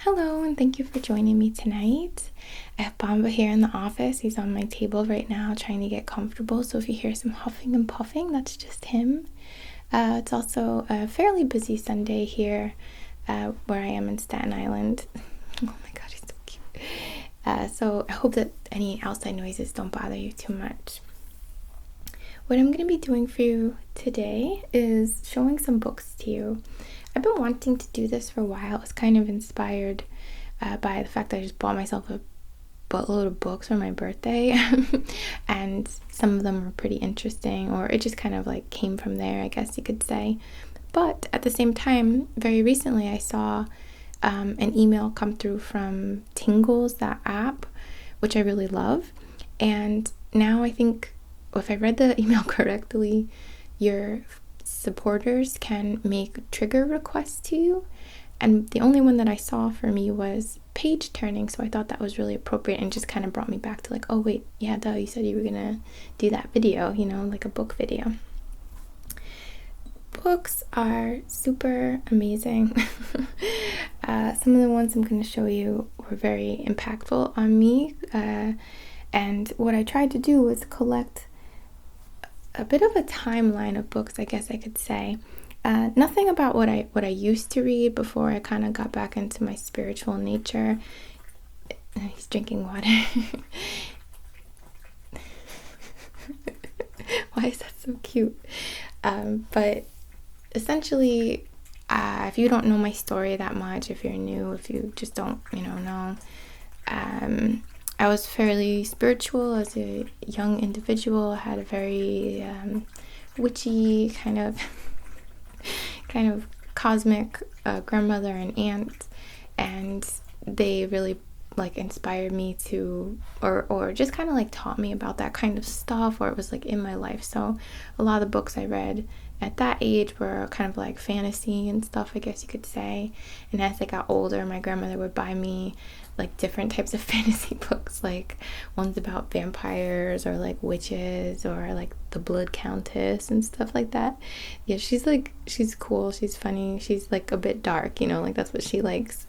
Hello, and thank you for joining me tonight. I have Bamba here in the office. He's on my table right now trying to get comfortable, so if you hear some huffing and puffing, that's just him. It's also a fairly busy Sunday here where I am in Staten Island. Oh my god, he's so cute. So I hope that any outside noises don't bother you too much. What I'm going to be doing for you today is showing some books to you. I've been wanting to do this for a while. It's kind of inspired by the fact that I just bought myself a buttload of books for my birthday and some of them were pretty interesting, or it just kind of like came from there, I guess you could say. But at the same time, very recently I saw an email come through from Tingles, that app, which I really love. And now I think, if I read the email correctly, your supporters can make trigger requests to you, and the only one that I saw for me was page turning, so I thought that was really appropriate and just kind of brought me back to like, oh wait, yeah, duh, you said you were gonna do that video, like a book video. Books are super amazing. Some of the ones I'm going to show you were very impactful on me, and what I tried to do was collect a bit of a timeline of books, I guess I could say. Nothing about what I used to read before I kind of got back into my spiritual nature. He's drinking water. Why is that so cute? But essentially, if you don't know my story that much, if you're new, if you just don't, know, I was fairly spiritual as a young individual. I had a very witchy kind of cosmic grandmother and aunt, and they really inspired me to, or just kind of taught me about that kind of stuff, or it was in my life. So a lot of the books I read at that age were kind of fantasy and stuff, I guess you could say. And as I got older, my grandmother would buy me different types of fantasy books, ones about vampires or witches or the Blood Countess and stuff like that. Yeah, she's cool, she's funny, she's a bit dark, that's what she likes.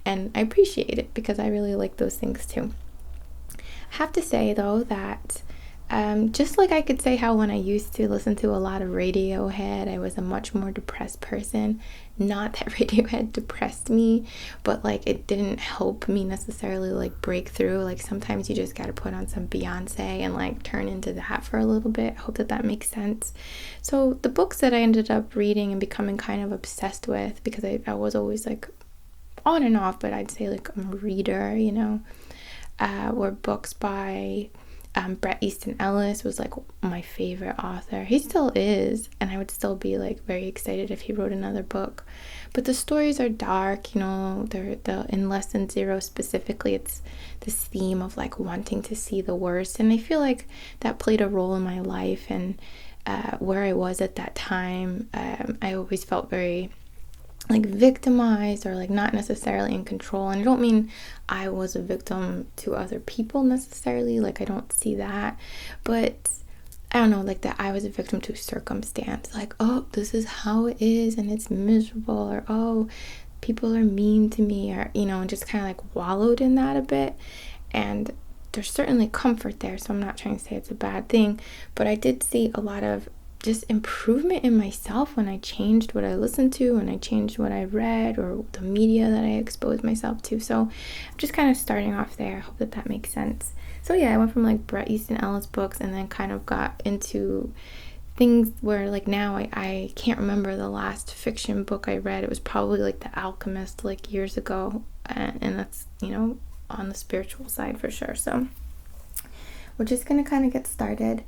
And I appreciate it because I really like those things too. I have to say though that just I could say how when I used to listen to a lot of Radiohead, I was a much more depressed person. Not that Radiohead depressed me, but it didn't help me necessarily break through. Sometimes you just gotta put on some Beyonce and turn into that for a little bit. I hope that makes sense. So the books that I ended up reading and becoming kind of obsessed with, because I was always on and off, but I'd say I'm a reader, were books by Bret Easton Ellis. Was my favorite author. He still is, and I would still be very excited if he wrote another book. But the stories are dark, they're in Lesson Zero specifically, it's this theme of wanting to see the worst, and I feel that played a role in my life and where I was at that time. I always felt very victimized or not necessarily in control, and I don't mean I was a victim to other people necessarily, I don't see that, but I don't know, that I was a victim to circumstance, oh, this is how it is and it's miserable, or oh, people are mean to me, or and just kind of wallowed in that a bit. And there's certainly comfort there, so I'm not trying to say it's a bad thing, but I did see a lot of just improvement in myself when I changed what I listened to, and I changed what I read, or the media that I exposed myself to. So I'm just kind of starting off there. I hope that makes sense. So yeah, I went from Bret Easton Ellis books, and then kind of got into things where now I can't remember the last fiction book I read. It was probably The Alchemist years ago, and that's on the spiritual side for sure. So we're just gonna kind of get started.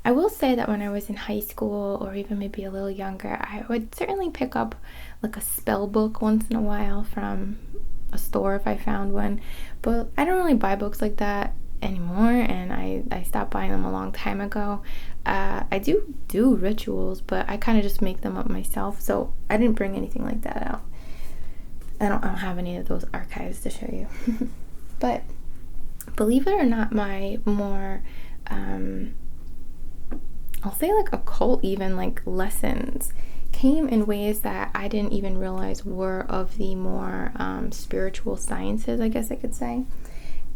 I will say that when I was in high school, or even maybe a little younger, I would certainly pick up a spell book once in a while from a store if I found one, but I don't really buy books like that anymore, and I stopped buying them a long time ago. I do rituals, but I kind of just make them up myself, so I didn't bring anything like that out. I don't have any of those archives to show you. But believe it or not, my more I'll say occult even lessons came in ways that I didn't even realize were of the more spiritual sciences, I guess I could say.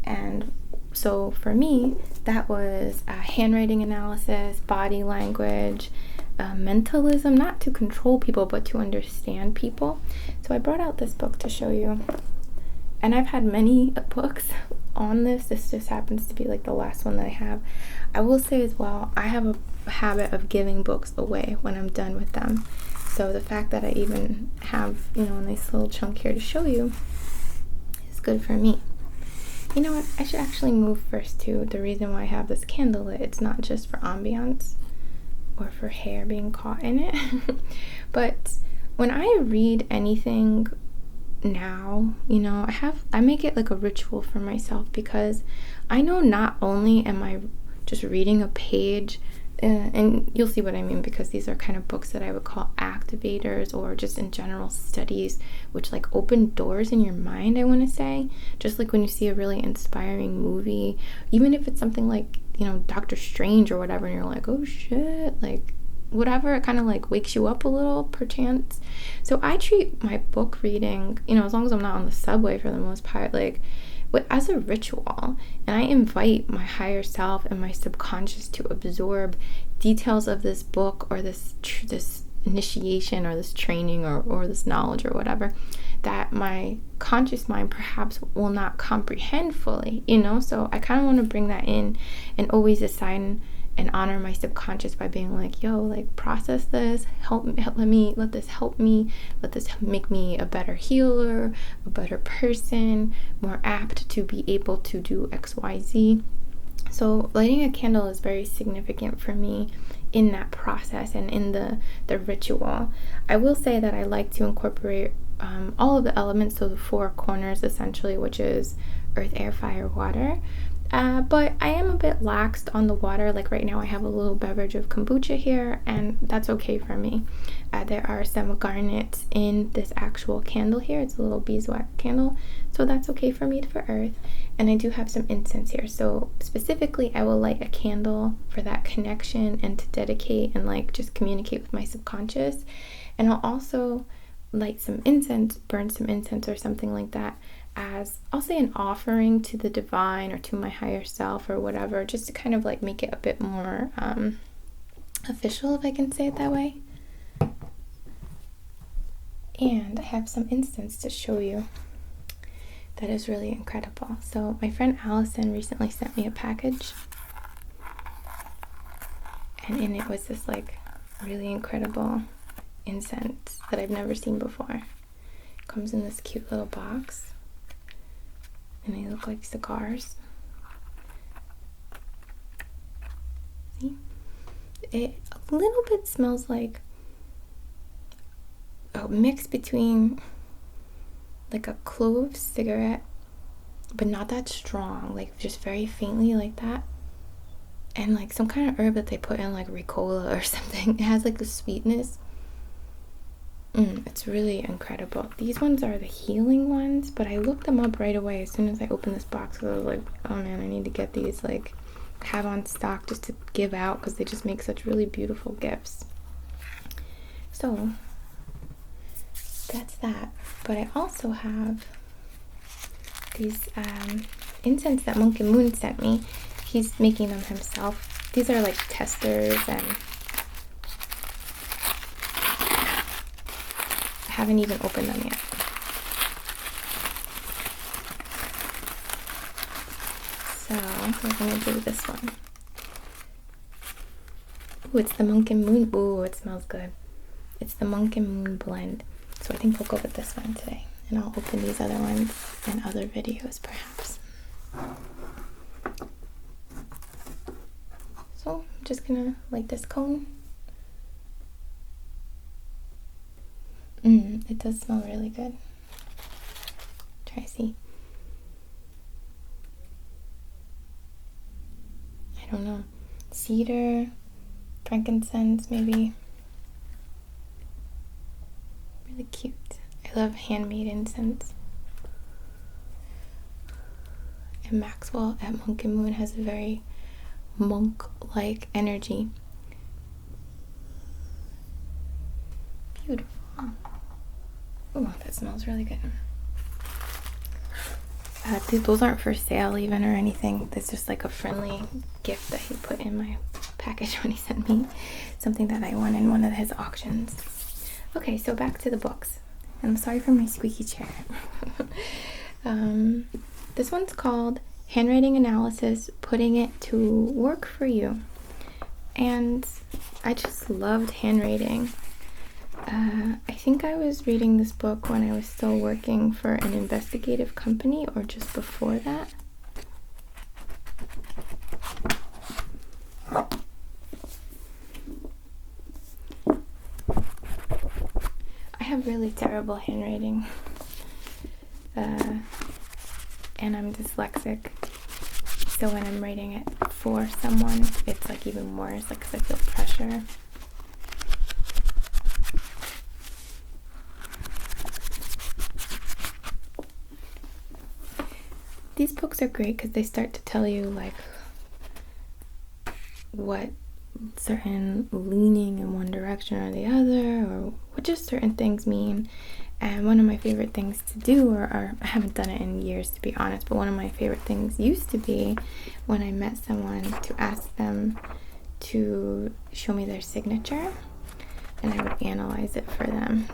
And so for me, that was handwriting analysis, body language, mentalism, not to control people, but to understand people. So I brought out this book to show you. And I've had many books on this. This just happens to be like the last one that I have. I will say as well, I have a habit of giving books away when I'm done with them. So the fact that I even have, a nice little chunk here to show you is good for me. You know what? I should actually move first to the reason why I have this candle lit. It's not just for ambiance or for hair being caught in it. But when I read anything now, I make it like a ritual for myself, because I know not only am I just reading a page, and you'll see what I mean, because these are kind of books that I would call activators, or just in general studies which like open doors in your mind, I want to say. Just like when you see a really inspiring movie, even if it's something like Doctor Strange or whatever, and you're like, oh shit, like whatever, it kind of like wakes you up a little perchance. So I treat my book reading, as long as I'm not on the subway for the most part, like as a ritual, and I invite my higher self and my subconscious to absorb details of this book, or this initiation, or this training, or this knowledge, or whatever, that my conscious mind perhaps will not comprehend fully, so I kind of want to bring that in, and always assign and honor my subconscious by being like, yo, like process this, let this help me, let this make me a better healer, a better person, more apt to be able to do XYZ. So lighting a candle is very significant for me in that process and in the ritual. I will say that I like to incorporate all of the elements, so the four corners essentially, which is earth, air, fire, water. But I am a bit laxed on the water. Like right now I have a little beverage of kombucha here, and that's okay for me. There are some garnets in this actual candle here. It's a little beeswax candle, so that's okay for me for earth. And I do have some incense here. So specifically, I will light a candle for that connection and to dedicate and like just communicate with my subconscious. And I'll also light some incense, burn some incense or something like that, as I'll say an offering to the divine or to my higher self or whatever, just to kind of like make it a bit more official, if I can say it that way. And I have some incense to show you that is really incredible. So my friend Allison recently sent me a package, and in it was this like really incredible incense that I've never seen before. It comes in this cute little box, and they look like cigars. See? It a little bit smells like a mix between like a clove cigarette, but not that strong, like just very faintly like that, and like some kind of herb that they put in like Ricola or something. It has like a sweetness. It's really incredible. These ones are the healing ones, but I looked them up right away as soon as I opened this box, because I was like, oh man, I need to get these, like have on stock just to give out, because they just make such really beautiful gifts. So that's that. But I also have these incense that Monk and Moon sent me. He's making them himself. These are like testers, and I haven't even opened them yet. So we're gonna do this one. Ooh, it's the Monk and Moon. Ooh, it smells good. It's the Monk and Moon blend. So I think we'll go with this one today, and I'll open these other ones in other videos perhaps. So I'm just gonna light this cone. It does smell really good. Try to see. I don't know. Cedar, frankincense maybe. Really cute. I love handmade incense. And Maxwell at Monk and Moon has a very monk-like energy. beautiful. Oh, that smells really good. Those aren't for sale even or anything. That's just like a friendly gift that he put in my package when he sent me something that I won in one of his auctions. Okay, so back to the books. I'm sorry for my squeaky chair. This one's called Handwriting Analysis, Putting It to Work for You. And I just loved handwriting. I think I was reading this book when I was still working for an investigative company or just before that. I have really terrible handwriting, and I'm dyslexic, so when I'm writing it for someone, it's like even worse, like 'cause I feel pressure. These books are great because they start to tell you like what certain leaning in one direction or the other, or what just certain things mean. And one of my favorite things to do, or I haven't done it in years to be honest, but one of my favorite things used to be when I met someone to ask them to show me their signature, and I would analyze it for them.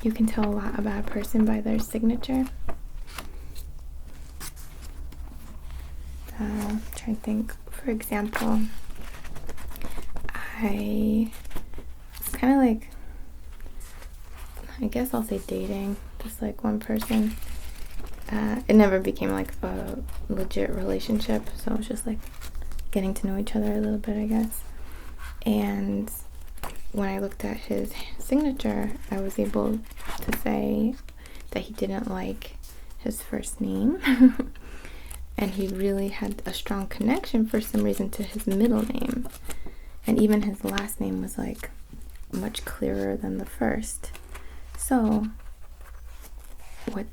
You can tell a lot about a person by their signature. I'm trying to think. For example, it's kind of like, I guess I'll say dating, just like one person. It never became like a legit relationship, so it was just like getting to know each other a little bit, I guess. And when I looked at his signature, I was able to say that he didn't like his first name. And he really had a strong connection for some reason to his middle name. And even his last name was like much clearer than the first. So, when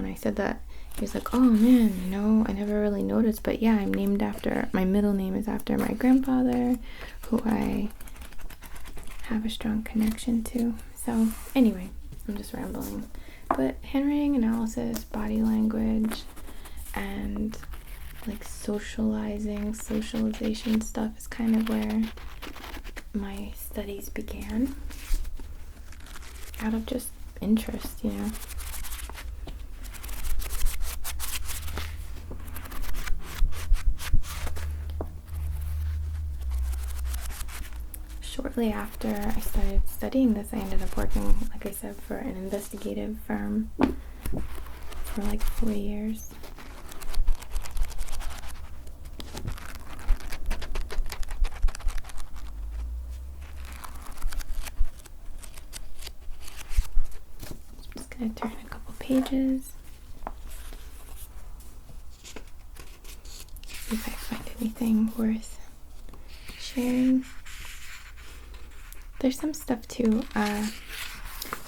I said that, he was like, oh man, I never really noticed. But yeah, I'm named after, my middle name is after my grandfather, who I have a strong connection to. So anyway, I'm just rambling. But handwriting analysis, body language, and like socialization stuff is kind of where my studies began, out of just interest, Shortly after I started studying this, I ended up working, like I said, for an investigative firm for like 4 years. I'm just going to turn a couple pages. See if I find anything worth sharing. There's some stuff too. I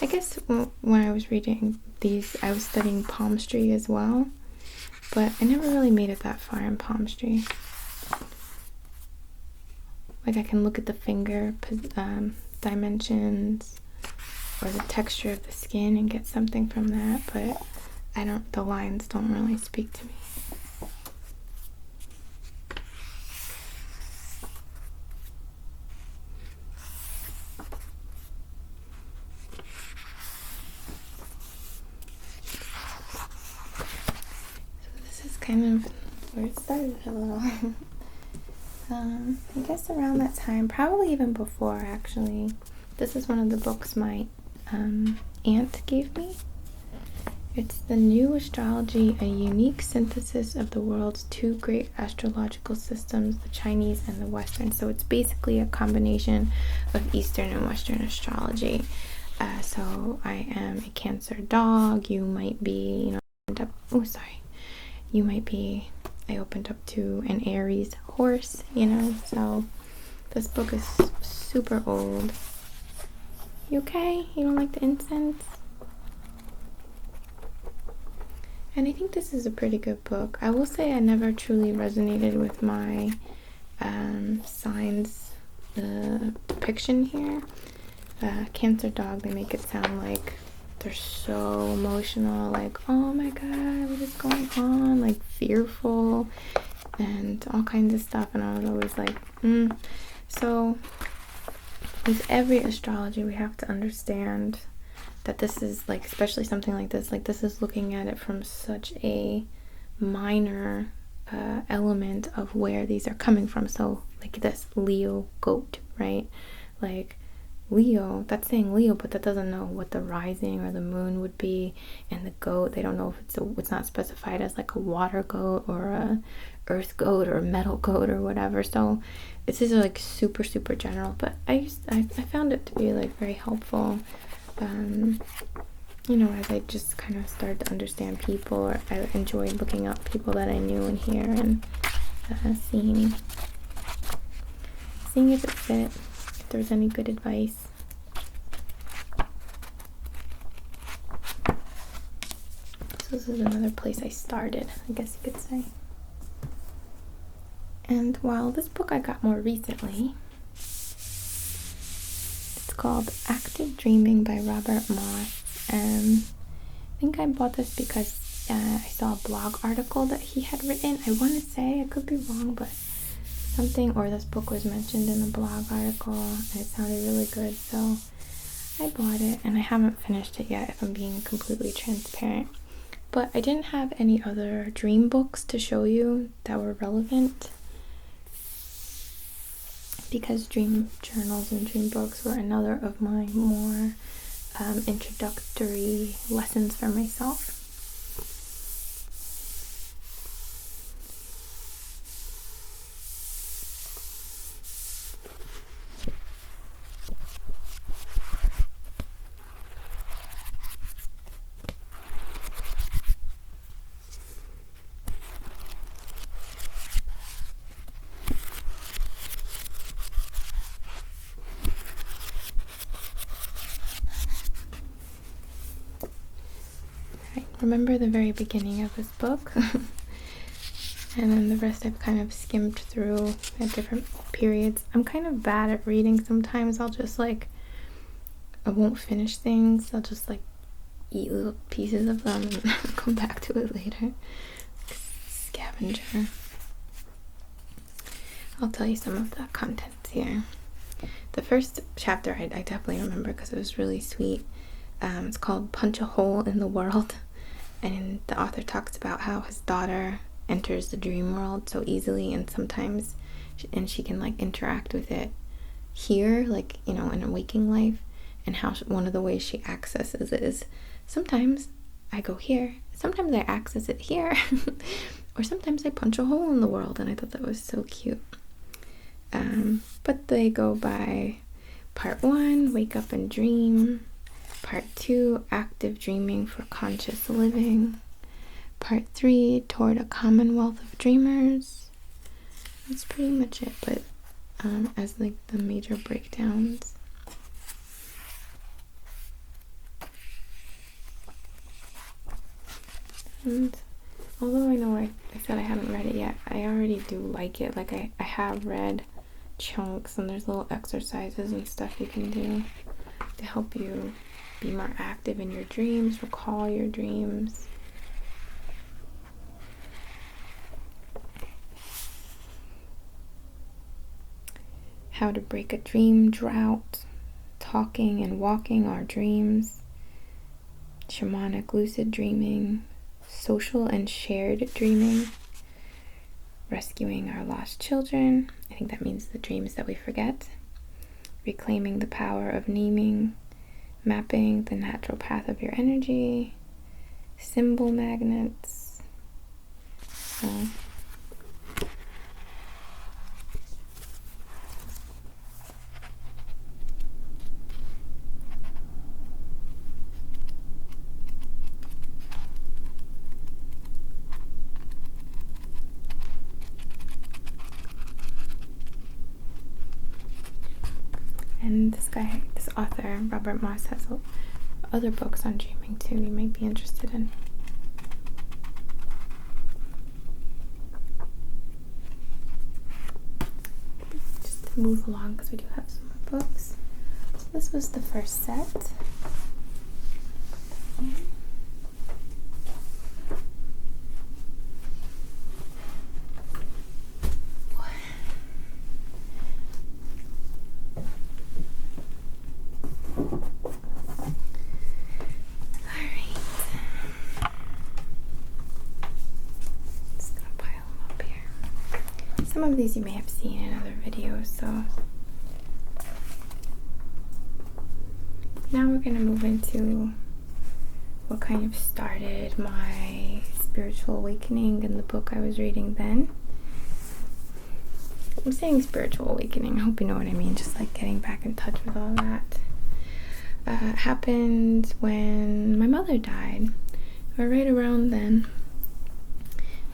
guess when I was reading these, I was studying palmistry as well, but I never really made it that far in palmistry. Like I can look at the finger dimensions or the texture of the skin and get something from that, but the lines don't really speak to me. Kind of where it started a little. I guess around that time, probably even before actually. This is one of the books my aunt gave me. It's The New Astrology, a unique synthesis of the world's two great astrological systems, the Chinese and the Western. So it's basically a combination of Eastern and Western astrology. So I am a Cancer dog. You might be, you might be, I opened up to an Aries horse, so this book is super old. You okay? You don't like the incense? And I think this is a pretty good book. I will say I never truly resonated with my signs depiction here. Cancer dog, they make it sound like they're so emotional, like, oh my god, what is going on, like fearful and all kinds of stuff. And I was always like, So with every astrology, we have to understand that this is like, especially something like this is looking at it from such a minor element of where these are coming from. So like this Leo goat, right? Like Leo, that's saying Leo, but that doesn't know what the rising or the moon would be. And the goat, they don't know if it's not specified as like a water goat or a earth goat or a metal goat or whatever. So this is like super general, but I found it to be like very helpful, as I just kind of started to understand people, or I enjoyed looking up people that I knew in here and seeing if it fit, if there's any good advice. So this is another place I started, I guess you could say. And while this book I got more recently, it's called Active Dreaming by Robert Moss. I think I bought this because I saw a blog article that he had written. I want to say, I could be wrong, but this book was mentioned in a blog article and it sounded really good, so I bought it, and I haven't finished it yet, if I'm being completely transparent. But I didn't have any other dream books to show you that were relevant, because dream journals and dream books were another of my more introductory lessons for myself. Remember the very beginning of this book, and then the rest I've kind of skimmed through at different periods. I'm kind of bad at reading sometimes. I'll just I won't finish things. I'll just eat little pieces of them and come back to it later. Scavenger. I'll tell you some of the contents here. The first chapter I definitely remember because it was really sweet. It's called Punch a Hole in the World. And the author talks about how his daughter enters the dream world so easily, and sometimes she can interact with it here, in a waking life, and how one of the ways she accesses it is sometimes I go here, sometimes I access it here, or sometimes I punch a hole in the world. And I thought that was so cute. But they go by part 1, wake up and dream. Part 2, active dreaming for conscious living. Part 3, toward a commonwealth of dreamers. That's pretty much it, but as the major breakdowns. And although I know I said I haven't read it yet, I already do like it. I have read chunks, and there's little exercises and stuff you can do to help you be more active in your dreams, recall your dreams. How to break a dream drought, talking and walking our dreams, shamanic lucid dreaming, social and shared dreaming, rescuing our lost children. I think that means the dreams that we forget. Reclaiming the power of naming, mapping the natural path of your energy, symbol magnets. And this author, Robert Moss, has other books on dreaming too you might be interested in. Just to move along, because we do have some more books. This was the first set. Some of these you may have seen in other videos, so now we're going to move into what kind of started my spiritual awakening and the book I was reading then. I'm saying spiritual awakening, I hope you know what I mean, just like getting back in touch with all that. It happened when my mother died, or right around then.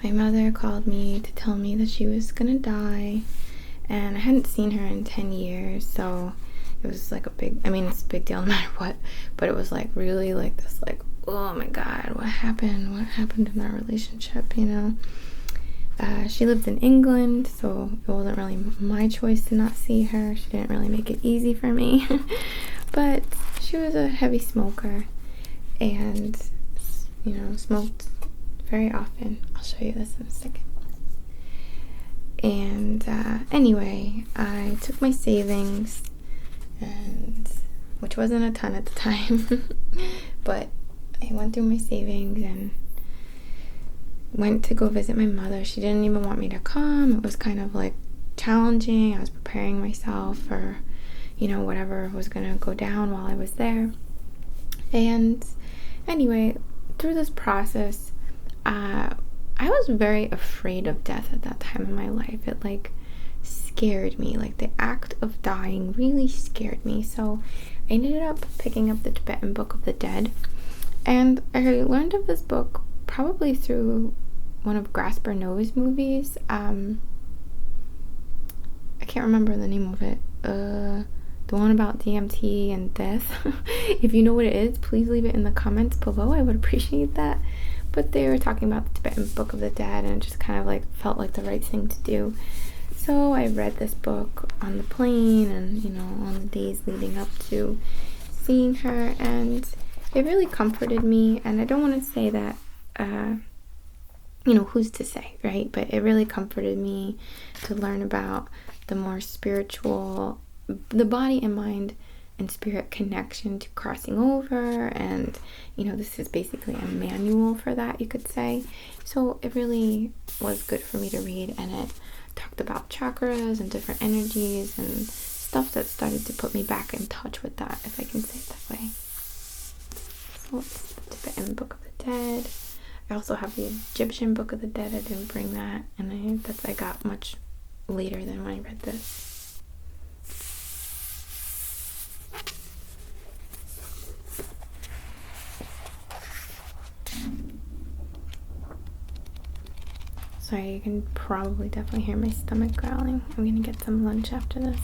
My mother called me to tell me that she was gonna die, and I hadn't seen her in 10 years, so it was like it's a big deal no matter what, but it was like really like this, like, oh my god, what happened in our relationship, you know? She lived in England, so it wasn't really my choice to not see her. She didn't really make it easy for me, but she was a heavy smoker, and, you know, smoked very often. I'll show you this in a second. And anyway, I took my savings, and which wasn't a ton at the time, but I went through my savings and went to go visit my mother. She didn't even want me to come. It was kind of like challenging. I was preparing myself for, you know, whatever was gonna go down while I was there. And anyway, through this process, I was very afraid of death at that time in my life. It like scared me. Like the act of dying really scared me. So I ended up picking up the Tibetan Book of the Dead. And I learned of this book probably through one of Grasper Noe's movies. I can't remember the name of it. The one about DMT and death. If you know what it is, please leave it in the comments below. I would appreciate that. But they were talking about the Tibetan Book of the Dead, and it just kind of like felt like the right thing to do. So I read this book on the plane and, you know, on the days leading up to seeing her, and it really comforted me. And I don't want to say that, you know, who's to say, right? But it really comforted me to learn about the more spiritual, the body and mind and spirit connection to crossing over, and, you know, this is basically a manual for that, you could say. So it really was good for me to read, and it talked about chakras and different energies and stuff that started to put me back in touch with that, if I can say it that way. So it's the Tibetan Book of the Dead. I also have the Egyptian Book of the Dead. I didn't bring that, and I got much later than when I read this. Sorry, you can probably definitely hear my stomach growling. I'm gonna get some lunch after this.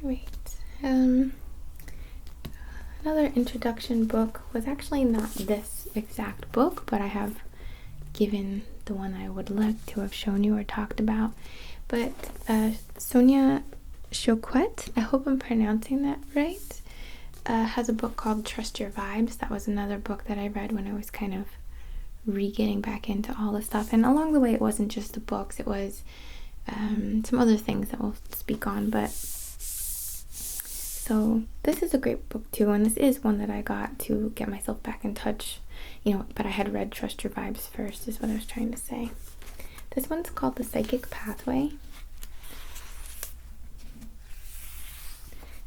Wait. Another introduction book was actually not this exact book, but I have given the one I would like to have shown you or talked about. But Sonia Choquette, I hope I'm pronouncing that right, has a book called Trust Your Vibes. That was another book that I read when I was kind of getting back into all this stuff. And along the way, it wasn't just the books, it was some other things that we'll speak on, but so this is a great book too, and this is one that I got to get myself back in touch, you know, but I had read Trust Your Vibes first, is what I was trying to say. This one's called The Psychic Pathway,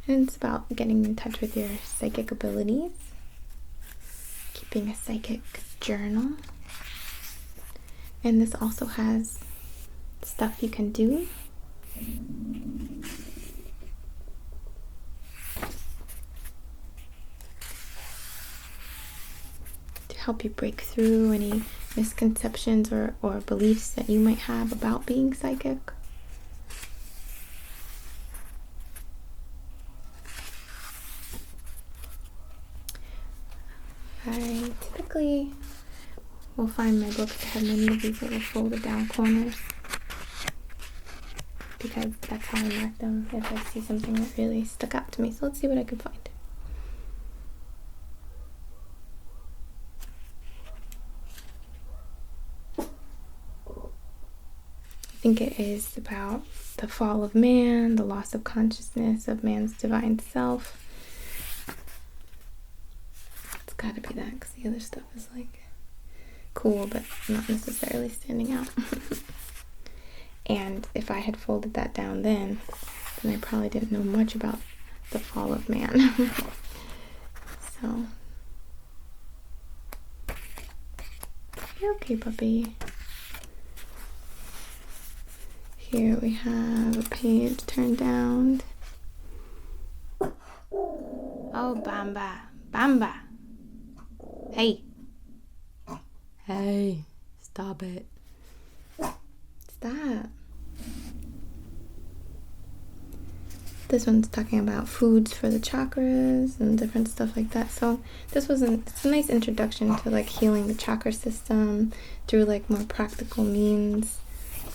and it's about getting in touch with your psychic abilities, keeping a psychic journal, and this also has stuff you can do help you break through any misconceptions or beliefs that you might have about being psychic. I typically will find my books that have many of these little folded down corners, because that's how I mark them if I see something that really stuck out to me. So let's see what I can find. I think it is about the fall of man, the loss of consciousness of man's divine self. It's gotta be that, because the other stuff is like cool but not necessarily standing out. And if I had folded that down then I probably didn't know much about the fall of man. So you're okay, puppy. Here we have a page turned down. Oh, Bamba. Bamba. Hey. Hey. Stop it. Stop. This one's talking about foods for the chakras and different stuff like that. So this it's a nice introduction to like healing the chakra system through like more practical means,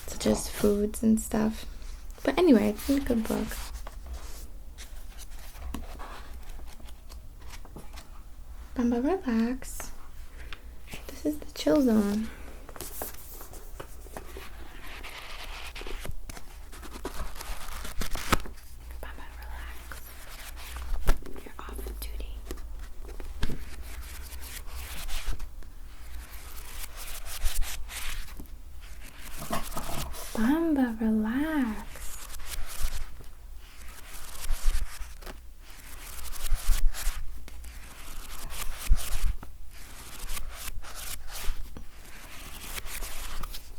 such as foods and stuff. But anyway, it's a good book. Bamba, relax. This is the chill zone. Bamba, relax. You're off duty. Bamba, relax.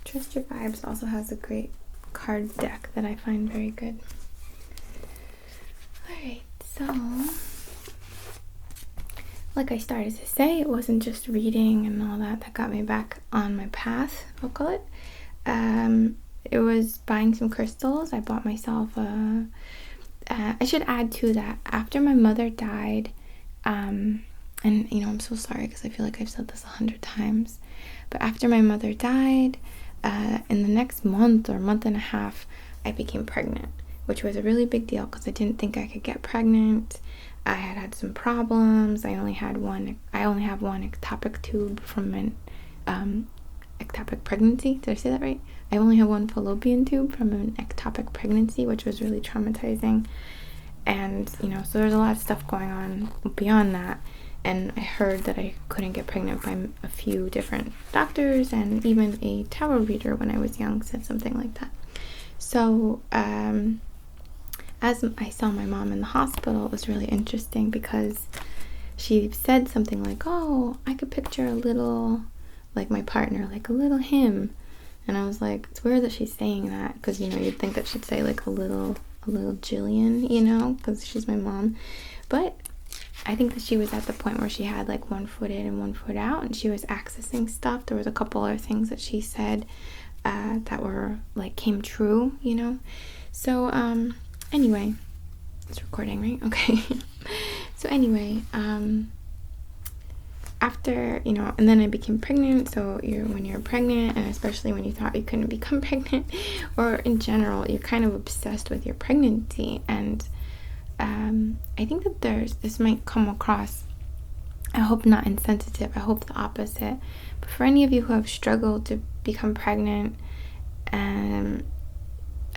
Trust Your Vibes also has a great card deck that I find very good. Alright, so like I started to say, it wasn't just reading and all that got me back on my path, I'll call it. It was buying some crystals. I bought myself I should add to that, after my mother died, and you know, I'm so sorry because I feel like I've said this 100 times, but after my mother died, in the next month or month and a half, I became pregnant, which was a really big deal because I didn't think I could get pregnant. I had some problems. I only have one ectopic tube from an ectopic pregnancy. Did I say that right? I only have one fallopian tube from an ectopic pregnancy, which was really traumatizing. And, you know, so there's a lot of stuff going on beyond that. And I heard that I couldn't get pregnant by a few different doctors, and even a tarot reader when I was young said something like that. So, as I saw my mom in the hospital, it was really interesting because she said something like, oh, I could picture a little, like my partner, like a little him. And I was like, it's weird that she's saying that, because, you know, you'd think that she'd say like a little Jillian, you know, because she's my mom. But I think that she was at the point where she had like one foot in and one foot out, and she was accessing stuff. There was a couple other things that she said that were like came true, you know. So anyway, it's recording, right? Okay. So anyway, after, you know, and then I became pregnant. So when you're pregnant, and especially when you thought you couldn't become pregnant, or in general, you're kind of obsessed with your pregnancy. And I think that this might come across, I hope not insensitive, I hope the opposite, but for any of you who have struggled to become pregnant, I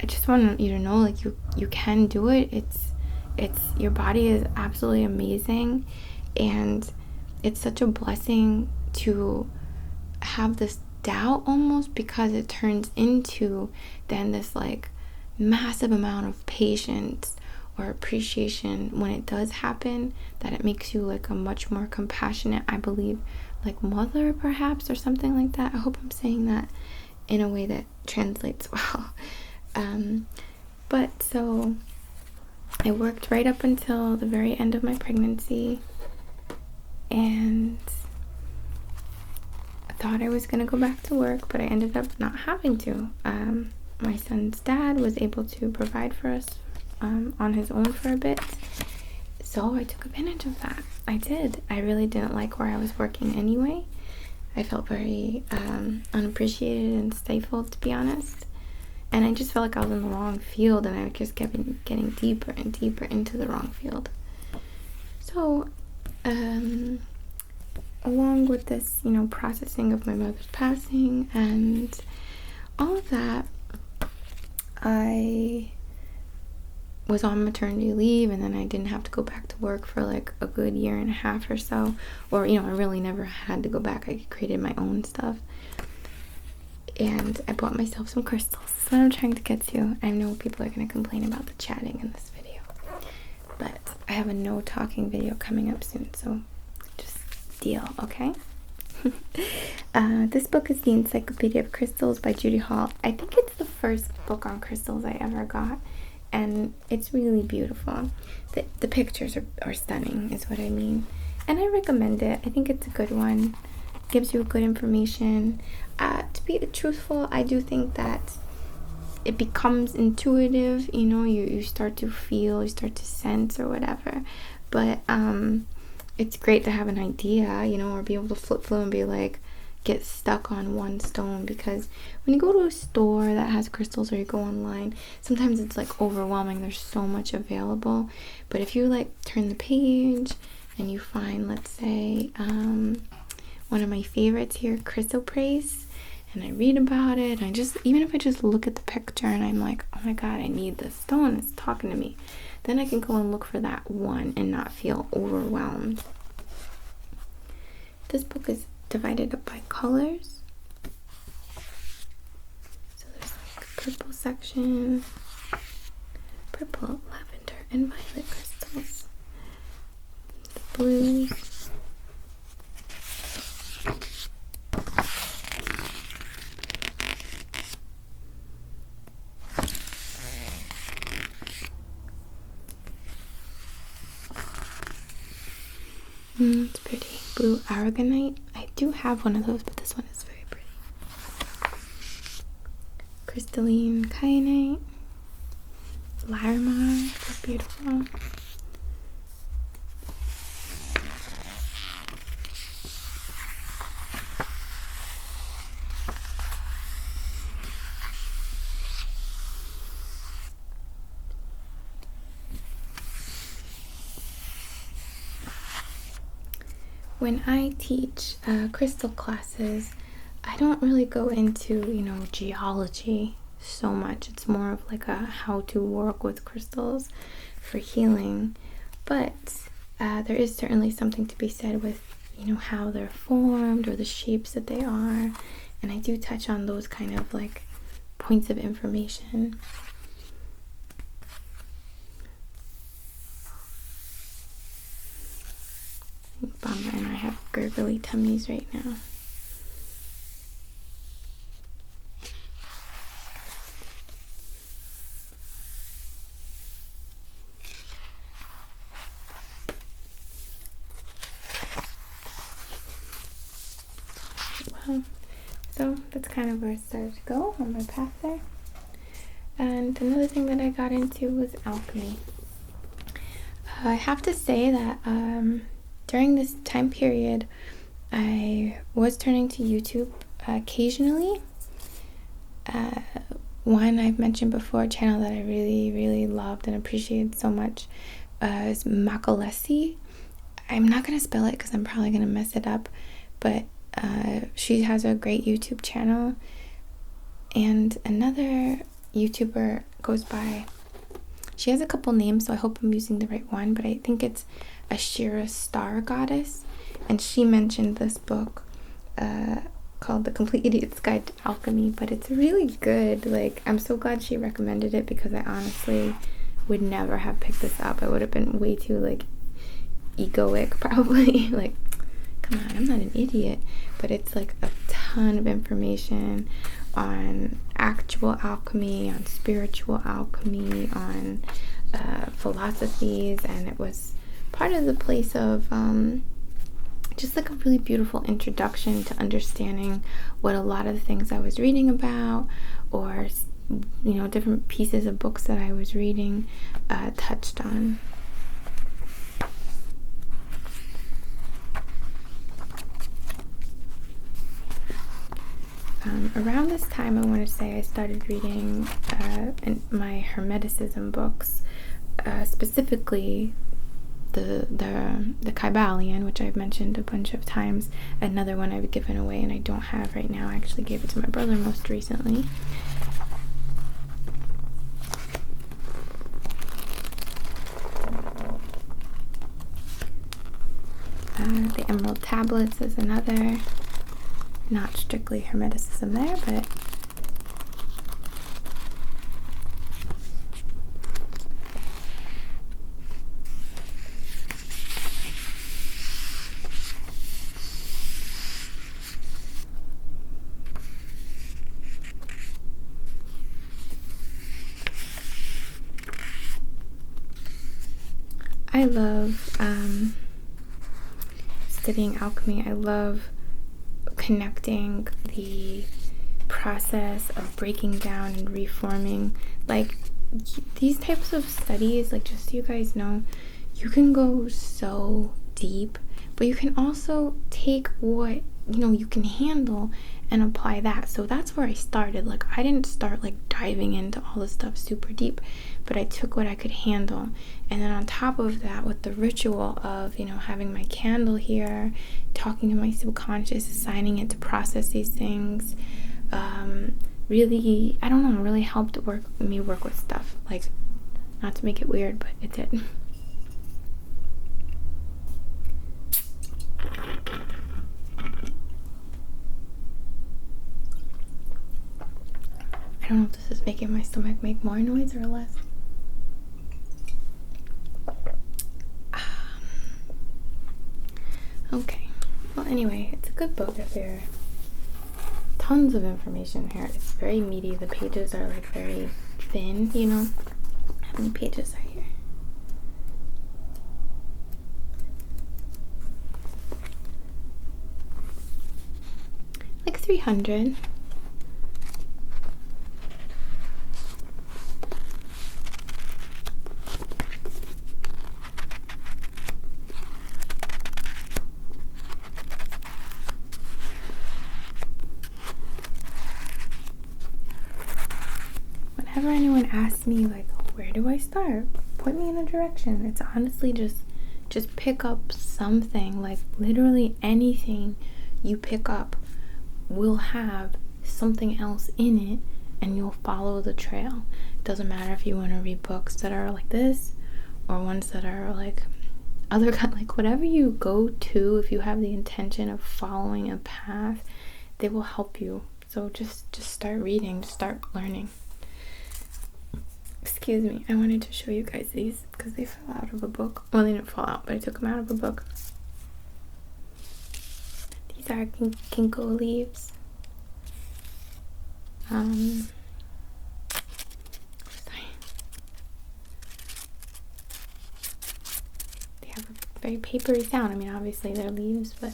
just want you to know, like, you can do it. It's your body is absolutely amazing, and it's such a blessing to have this doubt almost, because it turns into then this like massive amount of patience or appreciation when it does happen, that it makes you like a much more compassionate, I believe, like mother perhaps, or something like that. I hope I'm saying that in a way that translates well. But so I worked right up until the very end of my pregnancy, and thought I was gonna go back to work, but I ended up not having to. My son's dad was able to provide for us on his own for a bit, so I took advantage of that. I did. I really didn't like where I was working anyway. I felt very unappreciated and stifled, to be honest. And I just felt like I was in the wrong field, and I just kept getting deeper and deeper into the wrong field. So, along with this, processing of my mother's passing and all of that, I was on maternity leave, and then I didn't have to go back to work for like a good year and a half or so. Or, I really never had to go back. I created my own stuff. And I bought myself some crystals. That's what I'm trying to get to. I know people are going to complain about the chatting in this video, but I have a no talking video coming up soon, so just deal, okay? This book is the Encyclopedia of Crystals by Judy Hall. I think it's the first book on crystals I ever got, and it's really beautiful. The pictures are stunning, is what I mean, and I recommend it. I think it's a good one. Gives you good information. To be truthful, I do think that it becomes intuitive. You start to feel, you start to sense or whatever, but it's great to have an idea, or be able to flip through and be like, get stuck on one stone, because when you go to a store that has crystals, or you go online, sometimes it's like overwhelming. There's so much available. But if you like turn the page and you find, let's say, one of my favorites here, chrysoprase, and I read about it, and even if I just look at the picture and I'm like, oh my god, I need this stone, it's talking to me, then I can go and look for that one and not feel overwhelmed. This book is divided up by colors. So there's like a purple section, purple, lavender, and violet crystals. The blues. It's pretty. Blue Aragonite. I do have one of those, but this one is very pretty. Crystalline Kyanite. Larimar. It's beautiful. When I teach crystal classes, I don't really go into, geology so much. It's more of like a how to work with crystals for healing. But there is certainly something to be said with, how they're formed or the shapes that they are. And I do touch on those kind of like points of information. Bamba and I have gurgly tummies right now. Well, so that's kind of where it started to go on my path there. And another thing that I got into was alchemy. I have to say that during this time period, I was turning to YouTube occasionally. One I've mentioned before, a channel that I really, really loved and appreciated so much is Makalesi. I'm not going to spell it because I'm probably going to mess it up, but she has a great YouTube channel. And another YouTuber goes by, she has a couple names, so I hope I'm using the right one, but I think it's Ashira Star Goddess, and she mentioned this book called The Complete Idiot's Guide to Alchemy, but it's really good. Like, I'm so glad she recommended it, because I honestly would never have picked this up. I would have been way too like egoic probably. Like, come on, I'm not an idiot. But it's like a ton of information on actual alchemy, on spiritual alchemy, on philosophies, and it was part of the place of just like a really beautiful introduction to understanding what a lot of the things I was reading about, or different pieces of books that I was reading touched on. Around this time, I want to say I started reading my Hermeticism books, specifically the Kybalion, which I've mentioned a bunch of times. Another one I've given away and I don't have right now. I actually gave it to my brother most recently. The Emerald Tablets is another. Not strictly Hermeticism there, but I love studying alchemy. I love connecting the process of breaking down and reforming. Like, these types of studies, like, just so you guys know, you can go so deep, but you can also take what you can handle and apply that. So that's where I started. Like, I didn't start like diving into all this stuff super deep, but I took what I could handle. And then on top of that, with the ritual of having my candle here, talking to my subconscious, assigning it to process these things, really, I don't know, really helped me work with stuff. Like, not to make it weird, but it did. I don't know if this is making my stomach make more noise or less. Okay. Well, anyway, it's a good book if you're... Tons of information here. It's very meaty. The pages are like very thin, How many pages are here? Like 300. Whenever anyone asks me, like, where do I start? Point me in a direction. It's honestly just pick up something. Like, literally anything you pick up will have something else in it, and you'll follow the trail. It doesn't matter if you want to read books that are like this or ones that are like other kind, like whatever you go to, if you have the intention of following a path, they will help you. So just start reading, just start learning. Excuse me, I wanted to show you guys these because they fell out of a book. Well, they didn't fall out, but I took them out of a book. These are ginkgo leaves. Sorry. They have a very papery sound. I mean, obviously they're leaves, but...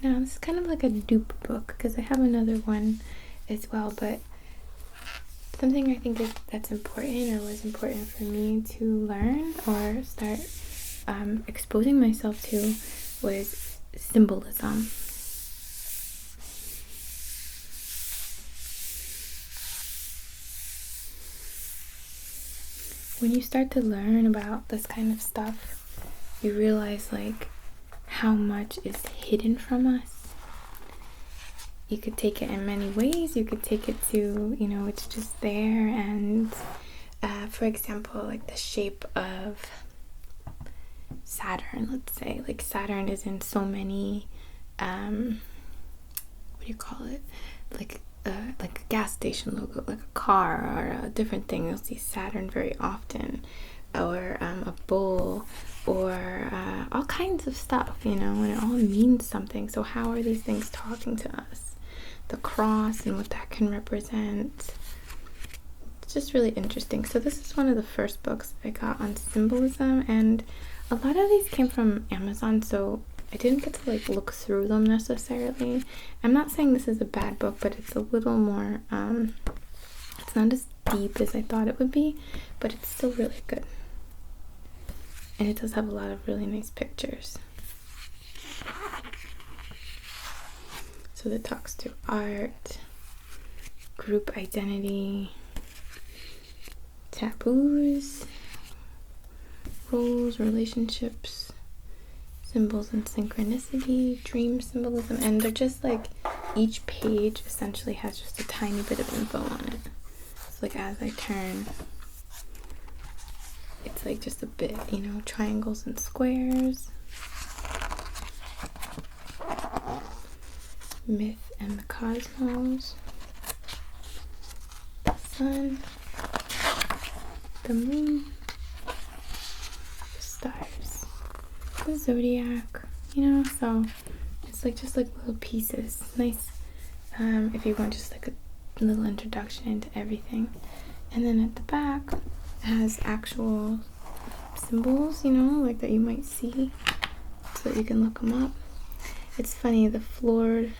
Now, this is kind of like a dupe book because I have another one as well, but something I think that's important, or was important for me to learn or start exposing myself to, was symbolism. When you start to learn about this kind of stuff, you realize like how much is hidden from us. You could take it in many ways. You could take it to, it's just there. And for example, like the shape of Saturn, let's say, like Saturn is in so many, what do you call it? Like a gas station logo, like a car or a different thing. You'll see Saturn very often. or a bull, or all kinds of stuff, and it all means something. So how are these things talking to us? The cross and what that can represent. It's just really interesting. So this is one of the first books I got on symbolism, and a lot of these came from Amazon, so I didn't get to look through them necessarily. I'm not saying this is a bad book, but it's a little more it's not as deep as I thought it would be, but it's still really good. And it does have a lot of really nice pictures. So that talks to art, group identity, taboos, roles, relationships, symbols and synchronicity, dream symbolism, and they're just each page essentially has just a tiny bit of info on it. So as I turn, it's just a bit, triangles and squares, myth and the cosmos, the sun, the moon, the stars, the zodiac, so it's just little pieces. Nice if you want just a little introduction into everything. And then at the back it has actual symbols, that you might see, so that you can look them up. It's funny, the fleur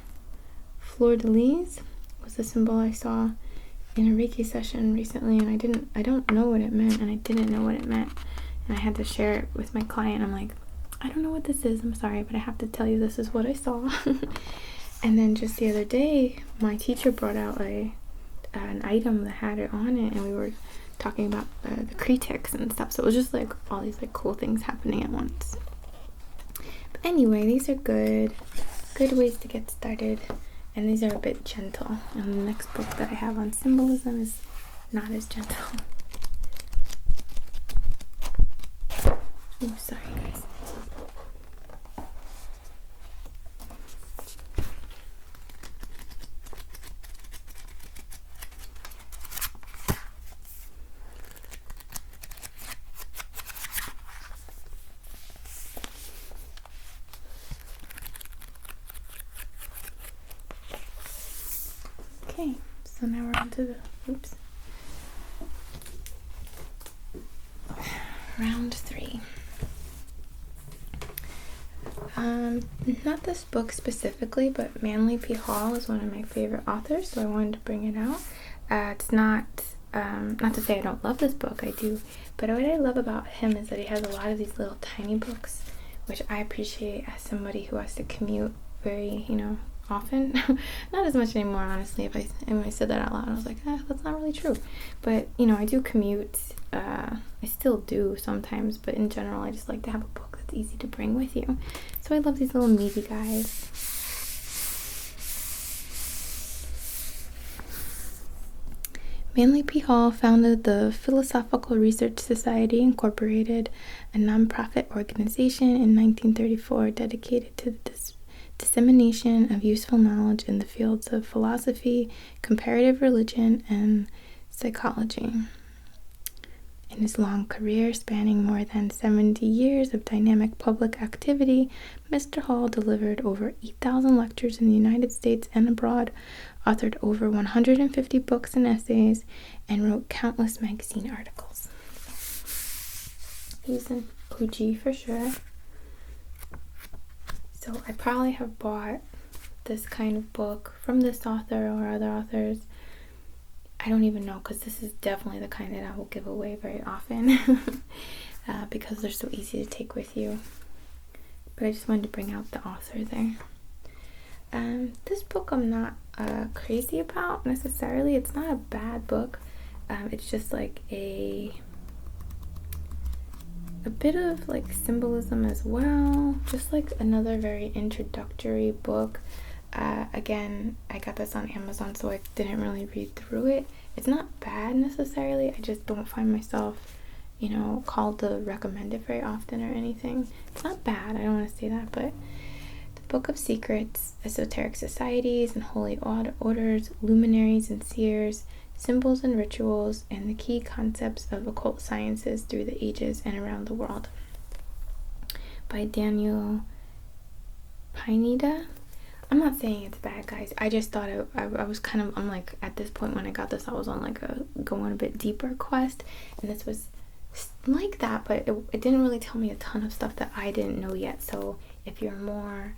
de lis was a symbol I saw in a Reiki session recently, and I don't know what it meant, and I didn't know what it meant, and I had to share it with my client. I'm like, I don't know what this is, I'm sorry, but I have to tell you this is what I saw. And then just the other day, my teacher brought out an item that had it on it, and we were talking about the critics and stuff, so it was just all these cool things happening at once. But anyway, these are good ways to get started, and these are a bit gentle, and the next book that I have on symbolism is not as gentle. Oh, sorry guys. Okay, so now we're on to round 3. Not this book specifically, but Manly P. Hall is one of my favorite authors, so I wanted to bring it out. It's not to say I don't love this book, I do, but what I love about him is that he has a lot of these little tiny books, which I appreciate as somebody who has to commute very, often. Not as much anymore, honestly. If I said that out loud, I was like, that's not really true. But I do commute. I still do sometimes, but in general, I just like to have a book that's easy to bring with you. So I love these little meaty guys. Manly P. Hall founded the Philosophical Research Society, Incorporated, a nonprofit organization in 1934 dedicated to the dissemination of useful knowledge in the fields of philosophy, comparative religion, and psychology. In his long career, spanning more than 70 years of dynamic public activity, Mr. Hall delivered over 8,000 lectures in the United States and abroad, authored over 150 books and essays, and wrote countless magazine articles. He's an OG for sure. So I probably have bought this kind of book from this author or other authors. I don't even know, because this is definitely the kind that I will give away very often because they're so easy to take with you. But I just wanted to bring out the author there. This book I'm not crazy about necessarily. It's not a bad book. It's just a bit of symbolism as well. Just another very introductory book. Again, I got this on Amazon, so I didn't really read through it. It's not bad necessarily. I just don't find myself, called to recommend it very often or anything. It's not bad. I don't want to say that, but the Book of Secrets, Esoteric Societies and Holy Orders, Luminaries and Seers, Symbols and Rituals, and the Key Concepts of Occult Sciences Through the Ages and Around the World by Daniel Pineda. I'm not saying it's bad, guys. I just thought I was kind of, I'm like, at this point when I got this, I was on like going a bit deeper quest, and this was like that, but it didn't really tell me a ton of stuff that I didn't know yet. So if you're more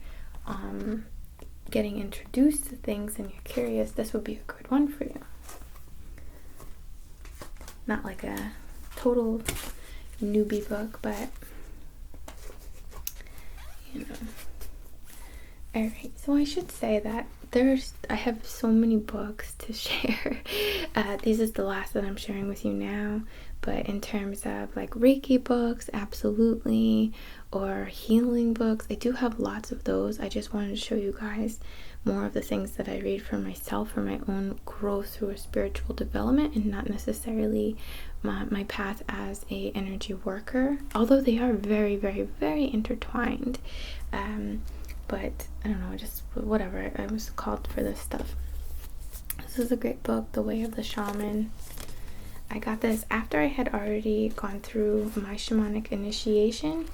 getting introduced to things and you're curious, this would be a good one for you. Not like a total newbie book, but you know. Alright, so I should say that I have so many books to share. This is the last that I'm sharing with you now, but in terms of like Reiki books, absolutely, or healing books, I do have lots of those. I just wanted to show you guys more of the things that I read for myself, for my own growth through a spiritual development, and not necessarily my path as a energy worker, although they are very, very, very intertwined. But I don't know, just whatever, I was called for this stuff. This is a great book, The Way of the Shaman. I got this after I had already gone through my shamanic initiation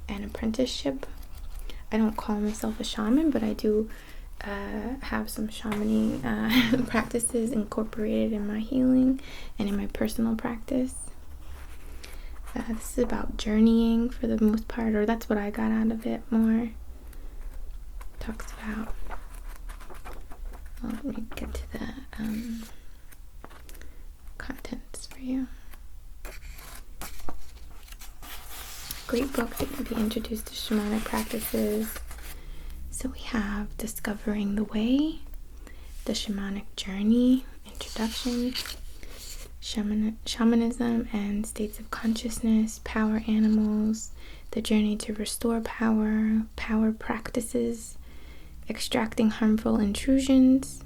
and apprenticeship. I don't call myself a shaman, but I do have some shamanic practices incorporated in my healing and in my personal practice. This is about journeying for the most part, or that's what I got out of it more. Talks about, well, let me get to the contents for you. Great book that can be introduced to shamanic practices. So we have Discovering the Way, The Shamanic Journey, Introduction, Shamanism and States of Consciousness, Power Animals, The Journey to Restore Power, Power Practices, Extracting Harmful Intrusions,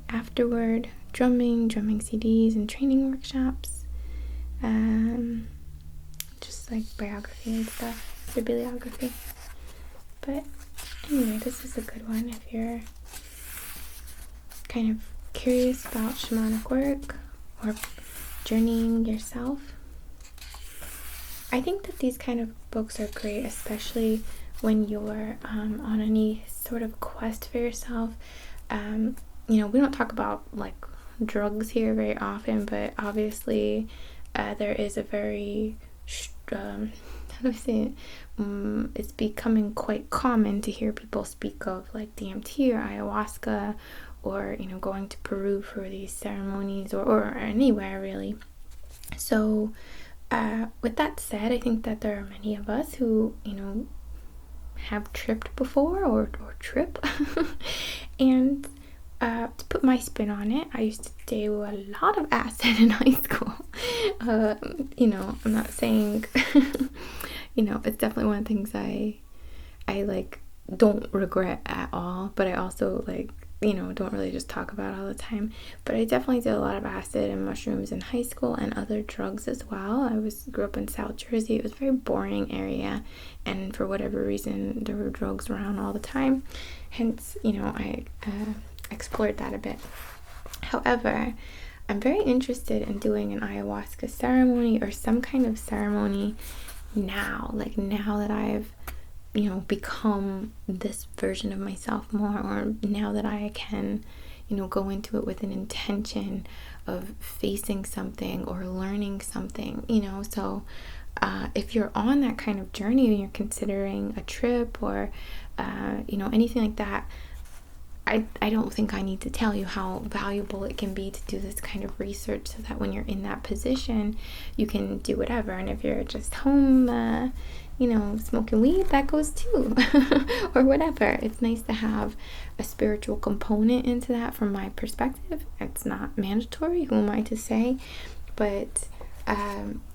Afterward, Drumming CDs and training workshops, just like biography and stuff, bibliography. But anyway, this is a good one if you're kind of curious about shamanic work or journeying yourself. I think that these kind of books are great, especially when you're on any sort of quest for yourself. We don't talk about like drugs here very often, but obviously there is a very how do I say it? It's becoming quite common to hear people speak of like DMT or ayahuasca, or going to Peru for these ceremonies, or anywhere really. So with that said, I think that there are many of us who have tripped before or trip and to put my spin on it, I used to do a lot of acid in high school. I'm not saying it's definitely one of the things I like don't regret at all, but I also don't really just talk about it all the time. But I definitely did a lot of acid and mushrooms in high school and other drugs as well. I grew up in South Jersey. It was a very boring area, and for whatever reason there were drugs around all the time. Hence, I explored that a bit. However, I'm very interested in doing an ayahuasca ceremony or some kind of ceremony now that I've become this version of myself more, or now that I can go into it with an intention of facing something or learning something, so if you're on that kind of journey and you're considering a trip or anything like that, I don't think I need to tell you how valuable it can be to do this kind of research, so that when you're in that position you can do whatever. And if you're just home smoking weed, that goes too or whatever. It's nice to have a spiritual component into that. From my perspective, it's not mandatory, who am I to say, but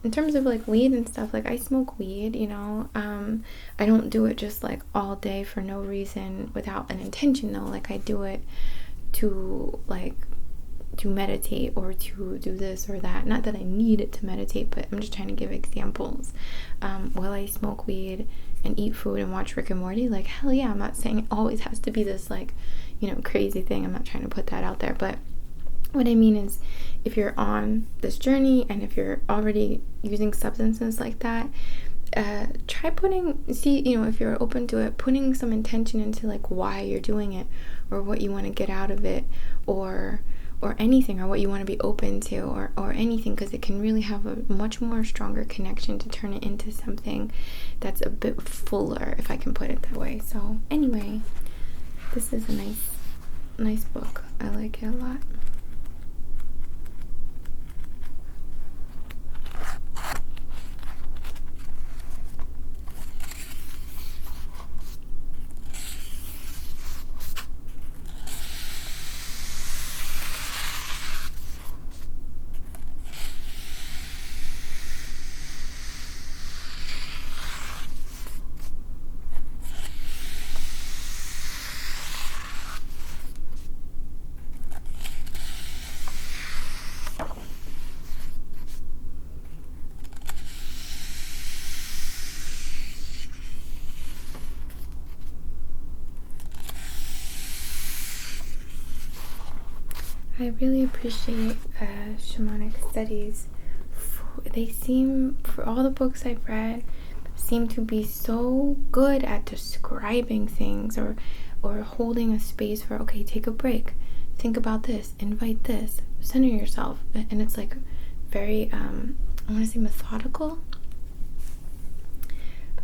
in terms of like weed and stuff, like I smoke weed, I don't do it just like all day for no reason without an intention though. Like I do it to meditate or to do this or that. Not that I need it to meditate, but I'm just trying to give examples. Will I smoke weed and eat food and watch Rick and Morty? Like hell yeah. I'm not saying it always has to be this crazy thing. I'm not trying to put that out there, but What I mean is, if you're on this journey and if you're already using substances like that, try if you're open to it, putting some intention into like why you're doing it, or what you want to get out of it, or anything, or what you want to be open to, or anything, because it can really have a much more stronger connection to turn it into something that's a bit fuller, if I can put it that way. So anyway, this is a nice book. I like it a lot. I really appreciate shamanic studies. They seem, for all the books I've read, seem to be so good at describing things, or holding a space for, okay, take a break, think about this, invite this, center yourself. And it's like very, I want to say methodical.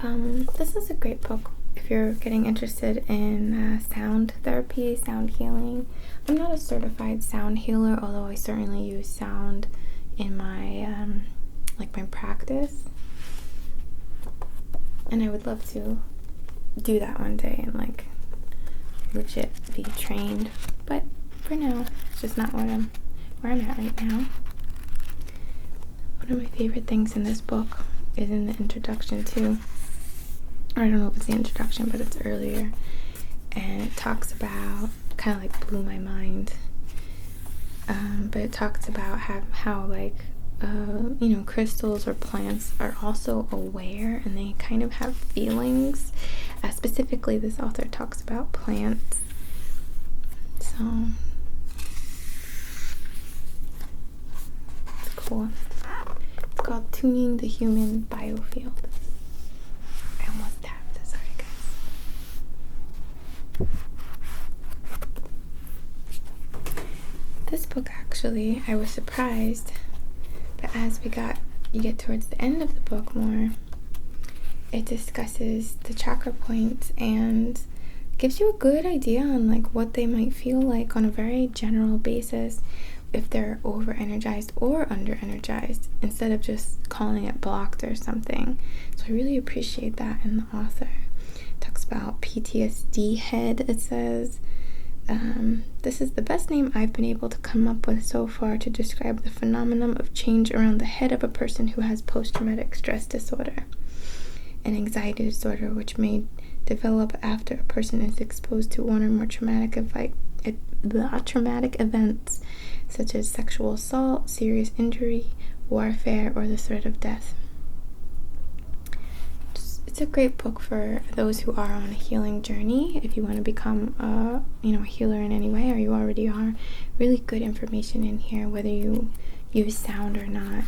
This is a great book if you're getting interested in sound therapy, sound healing. I'm not a certified sound healer, although I certainly use sound in my my practice, and I would love to do that one day and like legit be trained. But for now, it's just not where I'm at right now. One of my favorite things in this book is in the introduction too. Or I don't know if it's the introduction, but it's earlier, and it talks about, kind of like blew my mind, but it talks about how like crystals or plants are also aware, and they kind of have feelings. Specifically, this author talks about plants. So it's cool. It's called Tuning the Human Biofield. I almost tapped. Sorry, guys. This book, actually, I was surprised, but as you get towards the end of the book more, it discusses the chakra points and gives you a good idea on like what they might feel like on a very general basis, if they're over energized or under energized, instead of just calling it blocked or something. So I really appreciate that in the author. It talks about PTSD head. It says, this is the best name I've been able to come up with so far to describe the phenomenon of change around the head of a person who has post-traumatic stress disorder, an anxiety disorder which may develop after a person is exposed to one or more traumatic events, such as sexual assault, serious injury, warfare, or the threat of death. It's a great book for those who are on a healing journey. If you want to become a healer in any way, or you already are, really good information in here, whether you use sound or not.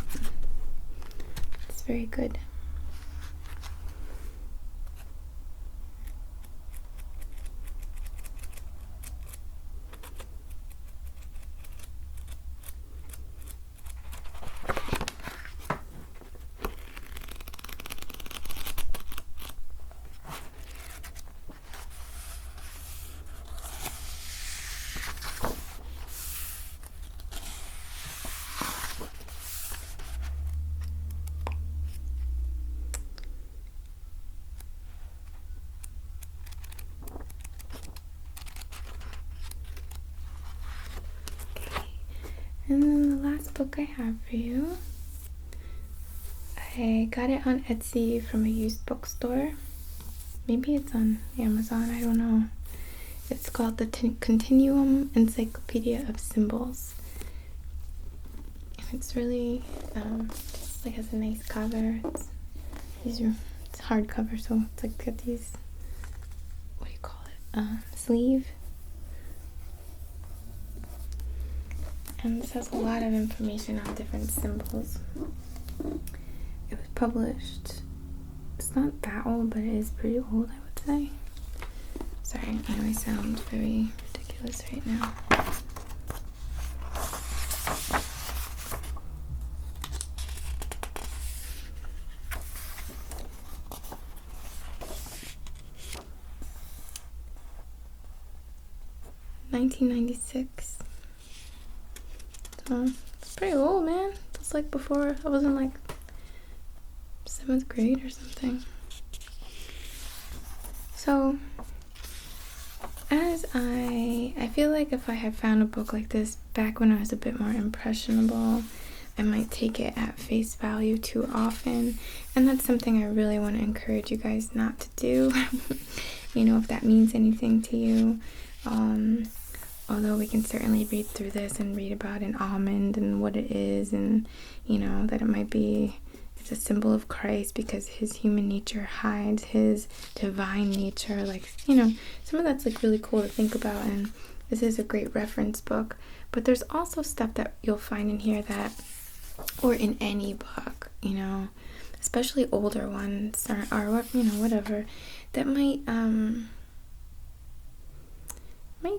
It's very good. And then the last book I have for you, I got it on Etsy from a used bookstore. Maybe it's on Amazon, I don't know. It's called the Continuum Encyclopedia of Symbols. And it's really, just like has a nice cover. It's hardcover, so it's like got these, what do you call it? Sleeve. And this has a lot of information on different symbols. It was published, it's not that old, but it is pretty old, I would say. Sorry, I know I sound very ridiculous right now. $1996. So it's pretty old, man. It's like before I was in like 7th grade or something. So as I feel like if I had found a book like this back when I was a bit more impressionable, I might take it at face value too often, and that's something I really want to encourage you guys not to do. You know, if that means anything to you. Although we can certainly read through this and read about an almond and what it is, and you know that it might be, it's a symbol of Christ because his human nature hides his divine nature. Like, you know, some of that's like really cool to think about, and this is a great reference book. But there's also stuff that you'll find in here that, or in any book, you know, especially older ones or what, you know, whatever, that might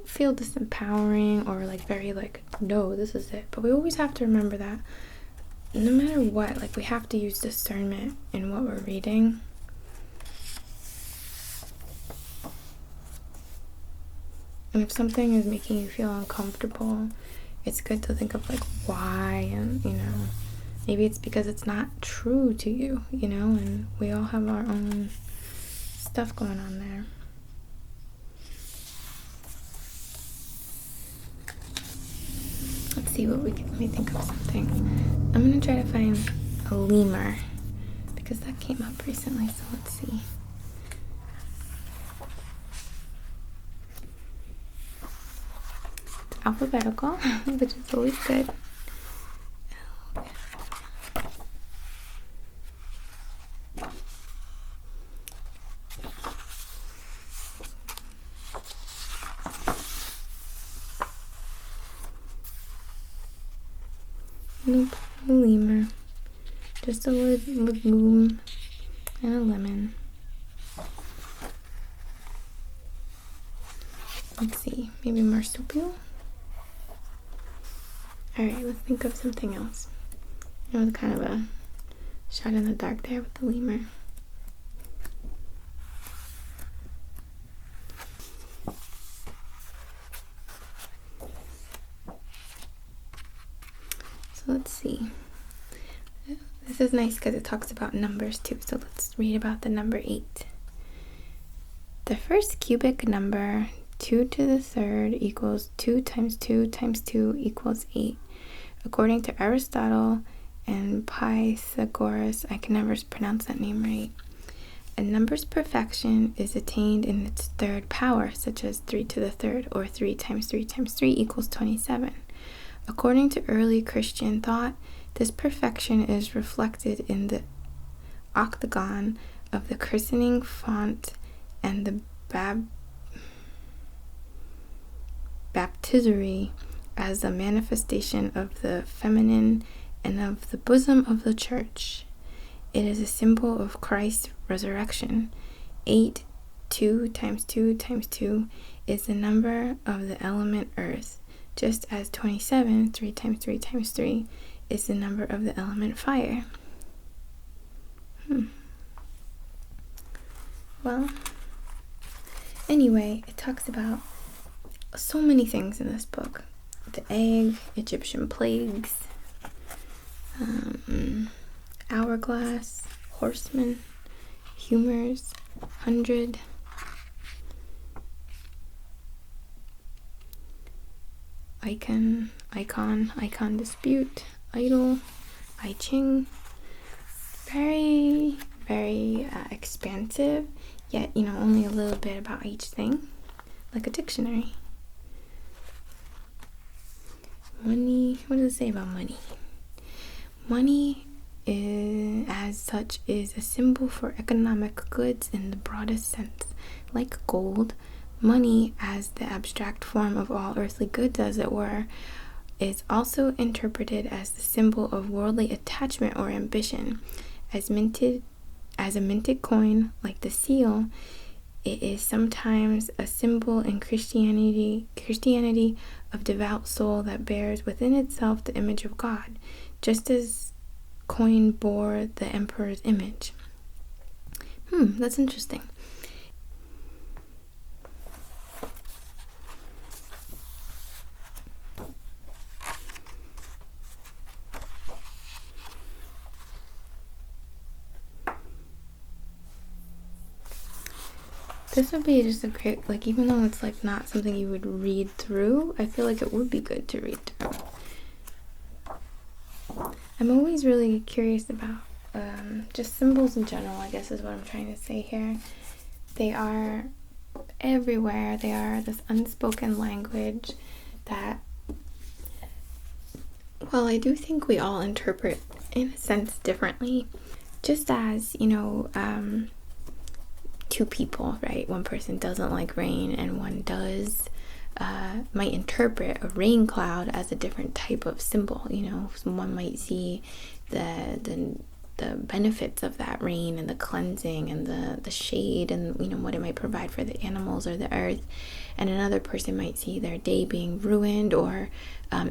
feel disempowering or like very like, no, this is it. But we always have to remember that no matter what, like we have to use discernment in what we're reading. And if something is making you feel uncomfortable, it's good to think of like why, and you know, maybe it's because it's not true to you, you know, and we all have our own stuff going on there. Let's see what let me think of something. I'm gonna try to find a lemur because that came up recently, so let's see. It's alphabetical, which is always good. Nope, a lemur. Just a legume and a lemon. Let's see, maybe marsupial? Alright, let's think of something else. It was kind of a shot in the dark there with the lemur. Let's see. This is nice because it talks about numbers too. So let's read about the number 8. The first cubic number, 2 to the third, equals 2 times 2 times 2 equals 8. According to Aristotle and Pythagoras, I can never pronounce that name right. A number's perfection is attained in its third power, such as 3 to the third, or 3 times 3 times 3 equals 27. According to early Christian thought, this perfection is reflected in the octagon of the christening font and the baptistery as a manifestation of the feminine and of the bosom of the church. It is a symbol of Christ's resurrection. 8, 2 times 2 times 2 is the number of the element earth, just as 27, 3 times 3 times 3, is the number of the element fire. Well, anyway, it talks about so many things in this book. The egg, Egyptian plagues, hourglass, horseman, humors, 100, icon dispute, idol, I Ching. Very, very expansive, yet, you know, only a little bit about each thing, like a dictionary. Money, what does it say about money? Money is, as such, is a symbol for economic goods in the broadest sense. Like gold, money as the abstract form of all earthly goods, as it were, is also interpreted as the symbol of worldly attachment or ambition. As a minted coin, like the seal, it is sometimes a symbol in Christianity of devout soul that bears within itself the image of God, just as coin bore the emperor's image. That's interesting. This would be just a great, like, even though it's like not something you would read through, I feel like it would be good to read through. I'm always really curious about just symbols in general, I guess is what I'm trying to say here. They are everywhere. They are this unspoken language that, well, I do think we all interpret in a sense differently. Just as, two people, right? One person doesn't like rain and one does, might interpret a rain cloud as a different type of symbol. One might see the benefits of that rain and the cleansing and the shade and what it might provide for the animals or the earth, and another person might see their day being ruined or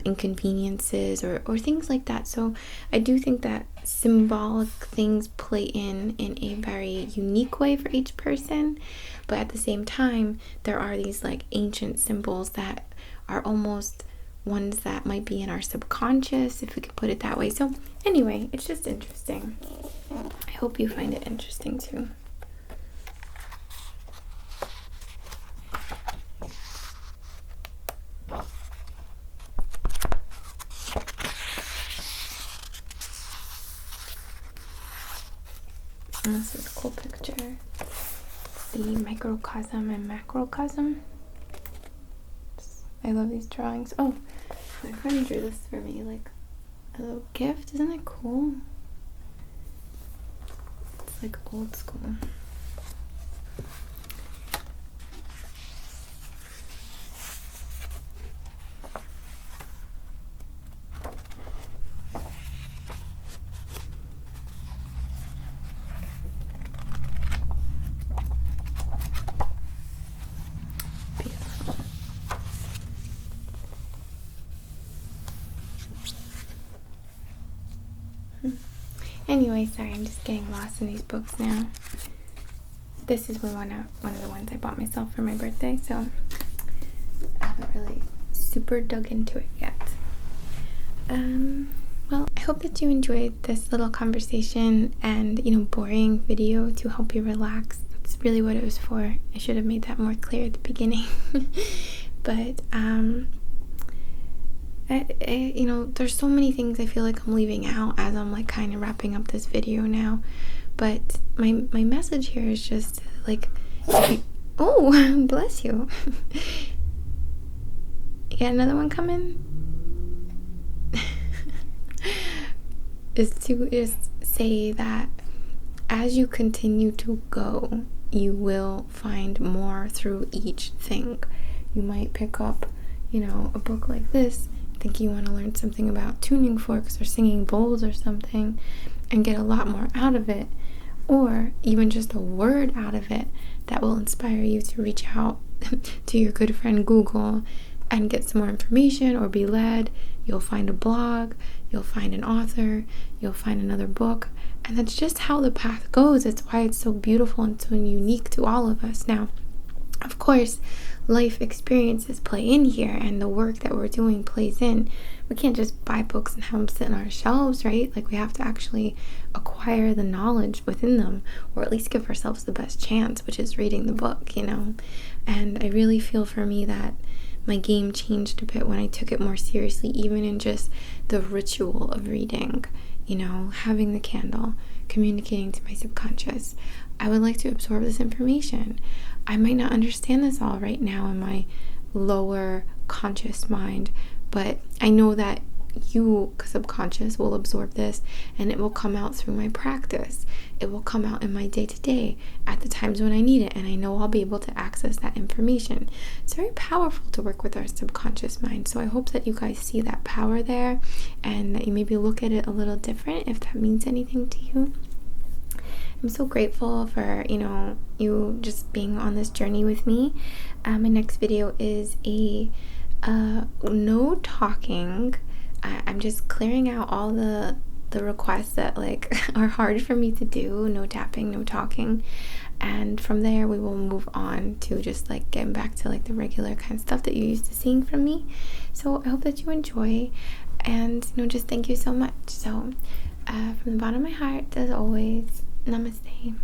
inconveniences or things like that. So I do think that symbolic things play in a very unique way for each person, but at the same time there are these like ancient symbols that are almost ones that might be in our subconscious, if we could put it that way. So anyway, it's just interesting. I hope you find it interesting too. This is a cool picture. The microcosm and macrocosm. I love these drawings. Oh, my friend drew this for me, like a little gift. Isn't it cool? It's like old school. Anyway, sorry, I'm just getting lost in these books now. This is one of the ones I bought myself for my birthday, so I haven't really super dug into it yet. Well, I hope that you enjoyed this little conversation and, boring video to help you relax. That's really what it was for. I should have made that more clear at the beginning. But, there's so many things I feel like I'm leaving out as I'm like kind of wrapping up this video now. But my message here is just like, oh, bless you. You got another one coming? Is to just say that as you continue to go, you will find more through each thing. You might pick up, a book like this, think you want to learn something about tuning forks or singing bowls or something, and get a lot more out of it, or even just a word out of it that will inspire you to reach out to your good friend Google and get some more information or be led. You'll find a blog, you'll find an author, you'll find another book, and that's just how the path goes. It's why it's so beautiful and so unique to all of us. Now, of course, life experiences play in here, and the work that we're doing plays in. We can't just buy books and have them sit on our shelves, right? Like, we have to actually acquire the knowledge within them, or at least give ourselves the best chance, which is reading the book, And I really feel for me that my game changed a bit when I took it more seriously, even in just the ritual of reading, having the candle, communicating to my subconscious. I would like to absorb this information. I might not understand this all right now in my lower conscious mind, but I know that you subconscious will absorb this, and it will come out through my practice. It will come out in my day-to-day at the times when I need it, and I know I'll be able to access that information. It's very powerful to work with our subconscious mind. So I hope that you guys see that power there, and that you maybe look at it a little different, if that means anything to you. I'm so grateful for, you just being on this journey with me. My next video is a no talking. I'm just clearing out all the requests that are hard for me to do. No tapping, no talking. And from there we will move on to just getting back to the regular kind of stuff that you're used to seeing from me. So I hope that you enjoy, and just thank you so much. So from the bottom of my heart, as always, namaste.